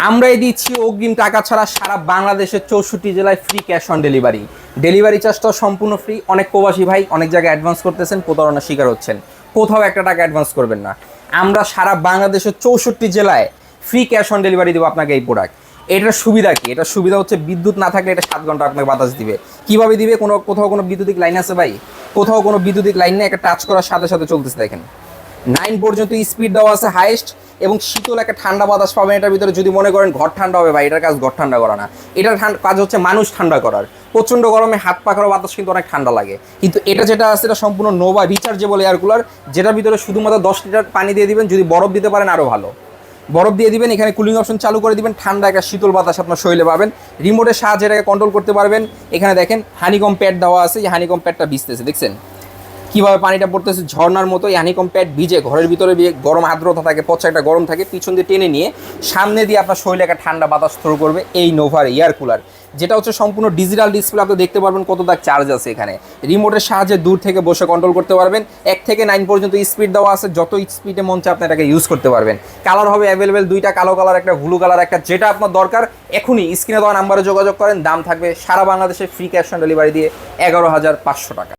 আমরাই দিচ্ছি অগ্রিম টাকা ছাড়া সারা বাংলাদেশের 64 জেলায় free cash on delivery. Delivery চার্জটাও সম্পূর্ণ ফ্রি। অনেক প্রবাসী ভাই অনেক জায়গায় অ্যাডভান্স করতেছেন, প্রতারণার শিকার হচ্ছেন। কোথাও একটা টাকা অ্যাডভান্স করবেন না। আমরা সারা বাংলাদেশের 64 জেলায় ফ্রি ক্যাশ অন ডেলিভারি দেবো আপনাকে এই প্রোডাক্ট। এটার সুবিধা কি? এটার সুবিধা হচ্ছে বিদ্যুৎ না থাকলে এটা 7 ঘন্টা আপনাকে বাতাস দিবে। কিভাবে দিবে? কোথাও কোনো বিদ্যুতিক লাইন আছে ভাই? কোথাও কোনো বিদ্যুতিক লাইন নেই, একটা টাচ করার সাথে সাথে চলতেছে। দেখেন 9 পর্যন্ত স্পিড দেওয়া আছে হাইয়েস্ট, এবং শীতল একটা ঠান্ডা বাতাস পাবেন এটার ভিতরে। যদি মনে করেন ঘর ঠান্ডা হবে ভাই, এটার কাজ ঘর ঠান্ডা করা না, এটার কাজ হচ্ছে মানুষ ঠান্ডা করার। প্রচণ্ড গরমে হাত পাখার বাতাস কিন্তু অনেক ঠান্ডা লাগে, কিন্তু এটা যেটা আছে এটা সম্পূর্ণ নোভা রিচার্জেবল এয়ার কুলার, যেটার ভিতরে শুধুমাত্র 10 লিটার পানি দিয়ে দিবেন। যদি বরফ দিতে পারেন আরও ভালো, বরফ দিয়ে দিবেন। এখানে কুলিং অপশন চালু করে দিবেন, ঠান্ডা একটা শীতল বাতাস আপনার শরীরে পাবেন। রিমোটের সাহায্যে এটাকে কন্ট্রোল করতে পারবেন। এখানে দেখেন হানিকম প্যাড দেওয়া আছে, এই হানিকম প্যাডটা ভিজতেছে, দেখছেন কীভাবে পানিটা পড়তেছে ঝর্নার মতো। এই হানিকম প্যাড ভিজে ঘরের ভিতরে গরম আর্দ্রতা থাকে, পচা একটা গরম থাকে, পিছন দিয়ে টেনে নিয়ে সামনে দিয়ে আপনার শরীরে একটা ঠান্ডা বাতাস থ্রো করবে এই নোভার এয়ার কুলার, যেটা হচ্ছে সম্পূর্ণ ডিজিটাল ডিসপ্লে। আপনি দেখতে পারবেন কত তার চার্জ আছে। এখানে রিমোটের সাহায্যে দূর থেকে বসে কন্ট্রোল করতে পারবেন। 1 থেকে 9 পর্যন্ত স্পিড দেওয়া আছে, যত স্পিডে মন চায় আপনি এটাকে ইউজ করতে পারবেন। কালার হবে অ্যাভেলেবেল দুইটা, কালো কালার একটা ব্লু কালার একটা, যেটা আপনার দরকার এখনই স্ক্রিনে দেওয়া নাম্বারে যোগাযোগ করেন। দাম থাকবে সারা বাংলাদেশে ফ্রি ক্যাশ অন ডেলিভারি দিয়ে 11,500 টাকা।